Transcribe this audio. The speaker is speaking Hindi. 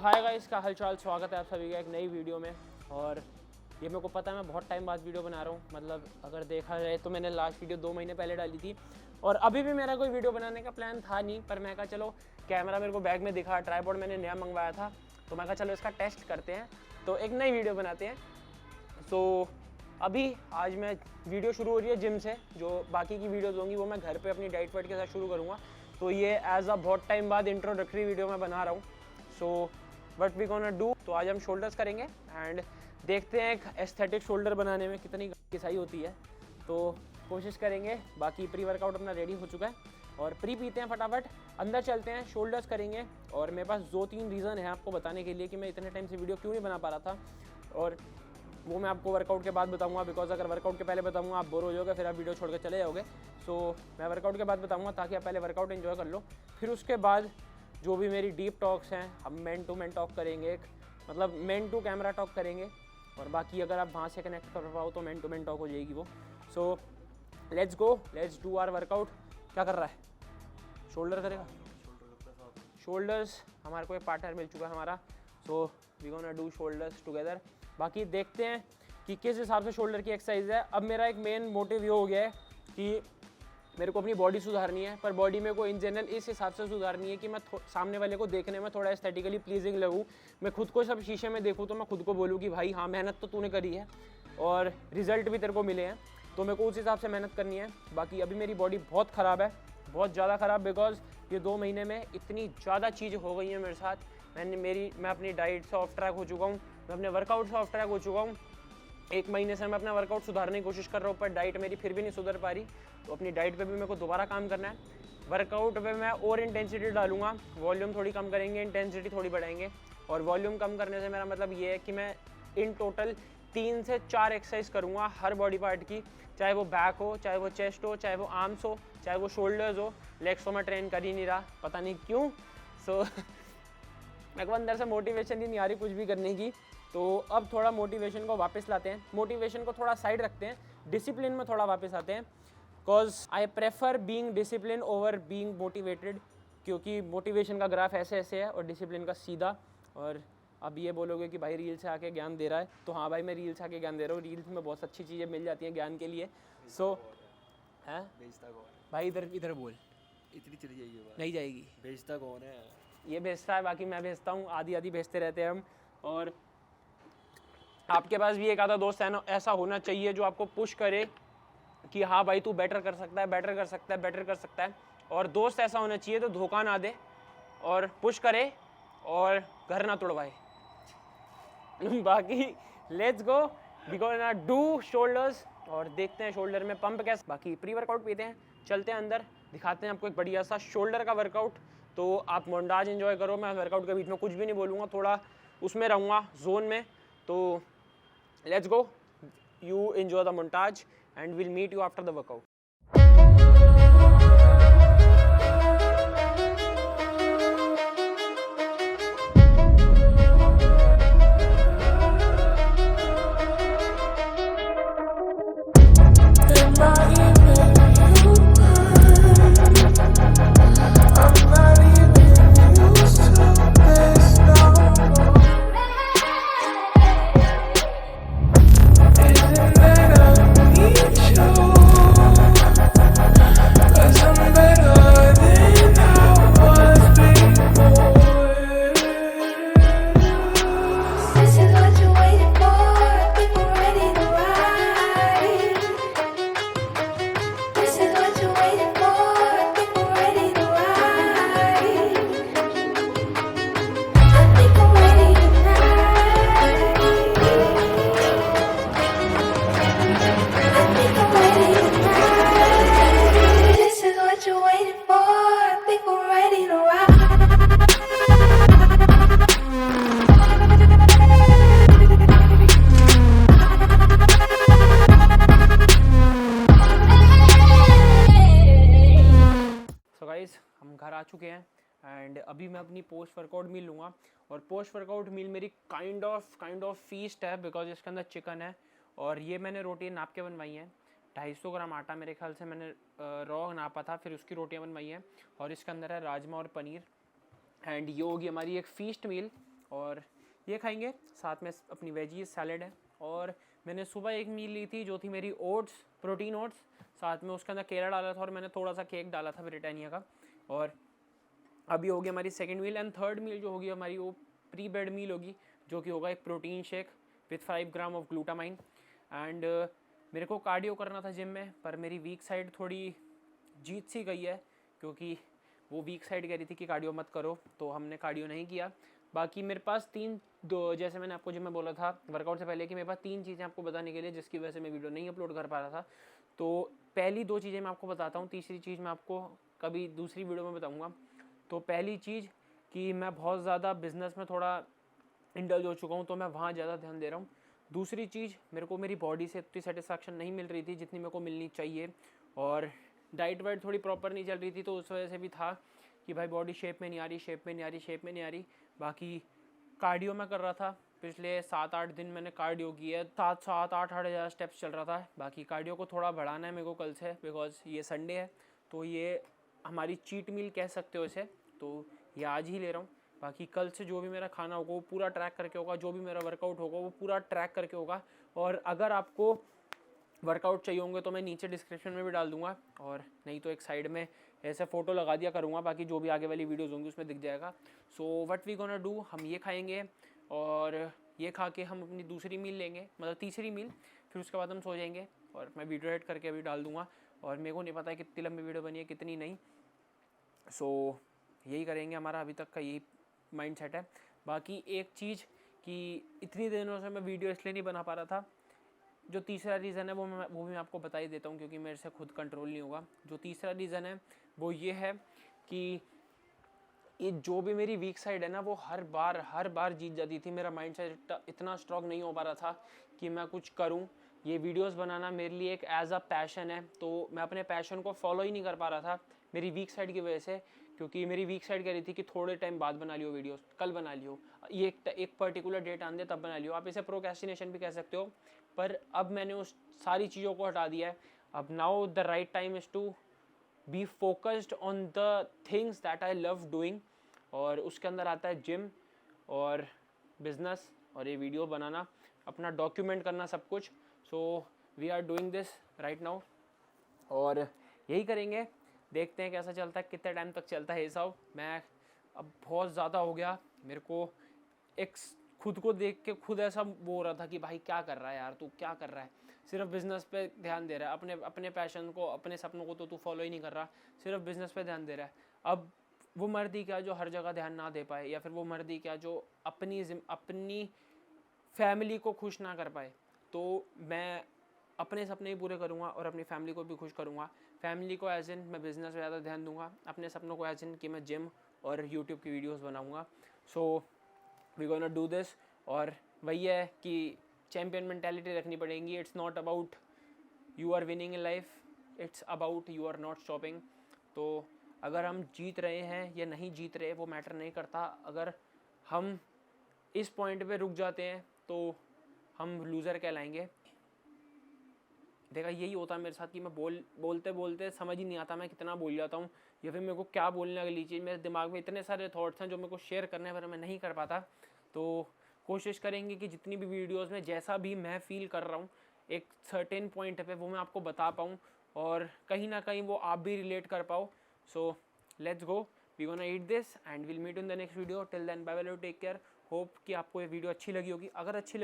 हाय गाइस, का हालचाल। स्वागत है आप सभी का एक नई वीडियो में। और ये मेरे को पता है मैं बहुत टाइम बाद वीडियो बना रहा हूँ। मतलब अगर देखा जाए तो मैंने लास्ट वीडियो 2 महीने पहले डाली थी और अभी भी मेरा कोई वीडियो बनाने का प्लान था नहीं, पर मैं कहा चलो कैमरा मेरे को बैग में दिखा, ट्राइपॉड मैंने नया मंगवाया था तो मैं कहा चलो इसका टेस्ट करते हैं, तो एक नई वीडियो बनाते हैं। सो अभी आज मैं वीडियो शुरू हो रही है जिम से। जो बाकी की वीडियोज़ होंगी वो मैं घर पे अपनी डाइट वाइट के साथ शुरू करूँगा। तो ये एज अ बहुत टाइम बाद इंट्रोडक्टरी वीडियो मैं बना रहा हूँ। So what we gonna do, तो आज हम शोल्डर्स करेंगे एंड देखते हैं एक एस्थेटिक शोल्डर बनाने में कितनी किसाई होती है, तो कोशिश करेंगे। बाकी प्री वर्कआउट अपना रेडी हो चुका है और प्री पीते हैं फटाफट, अंदर चलते हैं, शोल्डर्स करेंगे। और मेरे पास 2-3 रीज़न है आपको बताने के लिए कि मैं इतने टाइम से वीडियो क्यों नहीं बना पा रहा था, और वो मैं आपको वर्कआउट के बाद बताऊंगा। बिकॉज अगर वर्कआउट के पहले बताऊंगा आप बोर हो जाओगे, फिर आप वीडियो छोड़ के चले जाओगे। सो मैं वर्कआउट के बाद बताऊंगा ताकि आप पहले वर्कआउट एंजॉय कर लो, फिर उसके बाद जो भी मेरी डीप टॉक्स हैं हम मैन टू मैन टॉक करेंगे, मतलब मैन टू कैमरा टॉक करेंगे। और बाकी अगर आप वहाँ से कनेक्ट कर पाओ तो मैन टू मैन टॉक हो जाएगी वो। So let's go, let's do our workout. क्या कर रहा है? शोल्डर करेगा? शोल्डर्स हमारे को एक पार्टनर मिल चुका है हमारा, so we gonna do shoulders together. बाकी देखते हैं कि किस हिसाब से शोल्डर की एक्सरसाइज है। अब मेरा एक मेन मोटिव ये हो गया है कि मेरे को अपनी बॉडी सुधारनी है, पर बॉडी मेरे को इन जनरल इस हिसाब से सुधारनी है कि मैं सामने वाले को देखने में थोड़ा एस्थेटिकली प्लीजिंग लगूँ। मैं खुद को सब शीशे में देखूँ तो मैं खुद को बोलूँ कि भाई हाँ, मेहनत तो तूने करी है और रिजल्ट भी तेरे को मिले हैं, तो मेरे को उस हिसाब से मेहनत करनी है। बाकी अभी मेरी बॉडी बहुत ख़राब है, बहुत ज़्यादा ख़राब, बिकॉज ये 2 महीने में इतनी ज़्यादा चीज़ हो गई हैं मेरे साथ। मैं अपनी डाइट से ऑफ ट्रैक हो चुका हूँ, मैं अपने वर्कआउट से ऑफ ट्रैक हो चुका हूँ। 1 महीने से मैं अपना वर्कआउट सुधारने की कोशिश कर रहा हूँ, पर डाइट मेरी फिर भी नहीं सुधर पा रही। तो अपनी डाइट पे भी मेरे को दोबारा काम करना है। वर्कआउट पे मैं और इंटेंसिटी डालूंगा, वॉल्यूम थोड़ी कम करेंगे, इंटेंसिटी थोड़ी बढ़ाएंगे। और वॉल्यूम कम करने से मेरा मतलब ये है कि मैं इन टोटल 3 से 4 एक्सरसाइज करूँगा हर बॉडी पार्ट की, चाहे वो बैक हो, चाहे वो चेस्ट हो, चाहे वो आर्म्स हो, चाहे वो शोल्डर्स हो। लेग्स तो मैं ट्रेन कर ही नहीं रहा, पता नहीं क्यों। सो मेरे को अंदर से मोटिवेशन ही नहीं आ रही कुछ भी करने की। तो अब थोड़ा मोटिवेशन को वापस लाते हैं, मोटिवेशन को थोड़ा साइड रखते हैं, डिसिप्लिन में थोड़ा वापस आते हैं। Because I prefer being discipline over being motivated, क्योंकि मोटिवेशन का ग्राफ ऐसे ऐसे है और डिसिप्लिन का सीधा। और अब ये बोलोगे कि भाई रील से आके ज्ञान दे रहा है, तो हाँ भाई मैं रील से आके ज्ञान दे रहा हूँ। रील्स में बहुत अच्छी चीज़ें मिल जाती हैं ज्ञान के लिए। सो है भाई, इधर बोल, इतनी चली जाएगी नहीं जाएगी। भेजता कौन है? ये भेजता है, बाकी मैं भेजता हूँ, आधी आधी भेजते रहते हैं हम। और आपके पास भी एक आधा दोस्त है ना ऐसा होना चाहिए जो आपको पुश करे कि हाँ भाई तू बेटर कर सकता है, बेटर कर सकता है, बेटर कर सकता है। और दोस्त ऐसा होना चाहिए तो धोखा ना दे और पुश करे और घर ना तोड़वाए। बाकी let's go, we gonna do shoulders और देखते हैं शोल्डर में पंप कैसे। बाकी प्री वर्कआउट पीते हैं, चलते हैं अंदर, दिखाते हैं आपको एक बढ़िया सा शोल्डर का वर्कआउट। तो आप मोन्टाज एंजॉय करो, मैं वर्कआउट के बीच में कुछ भी नहीं बोलूँगा, थोड़ा उसमें रहूँगा जोन में। तो let's go, you enjoy the montage and we'll meet you after the workout. हम घर आ चुके हैं एंड अभी मैं अपनी पोस्ट वर्कआउट मील लूँगा। और पोस्ट वर्कआउट मील मेरी काइंड ऑफ फीस्ट है, बिकॉज इसके अंदर चिकन है और ये मैंने रोटी नाप के बनवाई हैं। 250 ग्राम आटा मेरे ख्याल से मैंने रॉ नापा था, फिर उसकी रोटियां बनवाई हैं। और इसके अंदर है राजमा और पनीर एंड ये होगी हमारी एक फीस्ट मील। और ये खाएंगे, साथ में अपनी वेजीज सैलेड है। और मैंने सुबह एक मील ली थी जो थी मेरी ओट्स, प्रोटीन ओट्स, साथ में उसके अंदर केला डाला था और मैंने थोड़ा सा केक डाला था ब्रिटानिया का। और अभी होगी हमारी सेकंड मील। एंड थर्ड मील जो होगी हमारी वो प्री बेड मील होगी, जो कि होगा एक protein shake with 5 gram of glutamine. And मेरे को कार्डियो करना था जिम में, पर मेरी वीक साइड थोड़ी जीत सी गई है, क्योंकि वो वीक साइड कह रही थी कि कार्डियो मत करो, तो हमने कार्डियो नहीं किया। बाकी मेरे पास जैसे मैंने आपको जिम में बोला था वर्कआउट से पहले कि मेरे पास 3 चीज़ें आपको बताने के लिए, जिसकी वजह से मैं वीडियो नहीं अपलोड कर पा रहा था। तो पहली 2 चीज़ें मैं आपको बताता हूँ, तीसरी चीज़ मैं आपको कभी दूसरी वीडियो में बताऊँगा। तो पहली चीज़ कि मैं बहुत ज़्यादा बिज़नेस में थोड़ा इंडल्ज हो चुका हूँ, तो मैं वहाँ ज़्यादा ध्यान दे रहा हूँ। दूसरी चीज़, मेरे को मेरी बॉडी से इतनी सेटिस्फैक्शन नहीं मिल रही थी जितनी मेरे को मिलनी चाहिए, और डाइट वाइट थोड़ी प्रॉपर नहीं चल रही थी, तो उस वजह से भी था कि भाई बॉडी शेप में नहीं आ रही। बाकी कार्डियो मैं कर रहा था, पिछले 7-8 दिन मैंने कार्डियो किया है, 7-8 स्टेप्स चल रहा था। बाकी कार्डियो को थोड़ा बढ़ाना है मेरे को कल से, बिकॉज ये संडे है, तो ये हमारी चीट मील कह सकते हो इसे, तो ये आज ही ले रहा हूँ। बाकी कल से जो भी मेरा खाना होगा वो पूरा ट्रैक करके होगा, जो भी मेरा वर्कआउट होगा वो पूरा ट्रैक करके होगा। और अगर आपको वर्कआउट चाहिए होंगे तो मैं नीचे डिस्क्रिप्शन में भी डाल दूंगा, और नहीं तो एक साइड में ऐसे फ़ोटो लगा दिया करूँगा, बाकी जो भी आगे वाली वीडियोज़ होंगी उसमें दिख जाएगा। So what we gonna do, हम ये खाएंगे और ये खा के हम अपनी दूसरी मील लेंगे, मतलब तीसरी मील, फिर उसके बाद हम सो जाएंगे। और मैं वीडियो एडिट करके अभी डाल दूँगा, और मेरे को नहीं पता है कितनी लंबी वीडियो बनी है कितनी नहीं। सो यही करेंगे, हमारा अभी तक का यही माइंड सेट है। बाकी एक चीज़ कि इतनी दिनों से मैं वीडियो इसलिए नहीं बना पा रहा था, जो तीसरा रीज़न है वो भी मैं आपको बता ही देता हूँ, क्योंकि मेरे से खुद कंट्रोल नहीं होगा। जो तीसरा रीज़न है वो ये है कि ये जो भी मेरी वीक साइड है ना, वो हर बार जीत जाती थी। मेरा माइंड सेट इतना स्ट्रॉन्ग नहीं हो पा रहा था कि मैं कुछ करूँ। ये वीडियोस बनाना मेरे लिए एक एज अ पैशन है, तो मैं अपने पैशन को फॉलो ही नहीं कर पा रहा था मेरी वीक साइड की वजह से, क्योंकि मेरी वीक साइड कह रही थी कि थोड़े टाइम बाद बना लियो वीडियोस, कल बना लियो, ये एक पर्टिकुलर डेट आन दे तब बना लियो। आप इसे प्रोक्रेस्टिनेशन भी कह सकते हो, पर अब मैंने उस सारी चीज़ों को हटा दिया है। अब now the right time is to be focused on the things that I love doing, और उसके अंदर आता है जिम और बिजनेस और ये वीडियो बनाना, अपना डॉक्यूमेंट करना सब कुछ। So we are doing this right now, और यही करेंगे। देखते हैं कैसा चलता है, कितने टाइम तक चलता है ये सब। मैं अब बहुत ज़्यादा हो गया, मेरे को एक खुद को देख के खुद ऐसा वो हो रहा था कि भाई क्या कर रहा है यार, तू क्या कर रहा है, सिर्फ बिजनेस पे ध्यान दे रहा है, अपने पैशन को, अपने सपनों को तो तू फॉलो ही नहीं कर रहा, सिर्फ बिजनेस पे ध्यान दे रहा है। अब वो मर्दी क्या जो हर जगह ध्यान ना दे पाए, या फिर वो मर्दी क्या जो अपनी फैमिली को खुश ना कर पाए। तो मैं अपने सपने ही पूरे करूँगा और अपनी फैमिली को भी खुश करूँगा। फैमिली को एज इन मैं बिज़नेस पे ज़्यादा ध्यान दूंगा, अपने सपनों को एज इन कि मैं जिम और यूट्यूब की वीडियोस बनाऊँगा। So we gonna do this. और वही है कि चैम्पियन मेंटालिटी रखनी पड़ेगी। It's not about you are winning in life, it's about you are not stopping. तो अगर हम जीत रहे हैं या नहीं जीत रहे वो मैटर नहीं करता, अगर हम इस पॉइंट पे रुक जाते हैं तो हम लूज़र कहलाएंगे। देखा, यही होता है मेरे साथ कि मैं बोलते बोलते समझ ही नहीं आता मैं कितना बोल जाता हूँ, या फिर मेरे को क्या बोलने अगली चीज़, मेरे दिमाग में इतने सारे थॉट्स हैं जो मेरे को शेयर करने पर मैं नहीं कर पाता। तो कोशिश करेंगे कि जितनी भी वीडियोस में जैसा भी मैं फील कर रहा हूँ एक सर्टेन पॉइंट पे वो मैं आपको बता पाऊँ, और कहीं ना कहीं वो आप भी रिलेट कर पाओ। So let's go, we gonna eat this and will meet in the next video. Till then bye bye, take care. Hope कि आपको ये वीडियो अच्छी लगी होगी। अगर अच्छी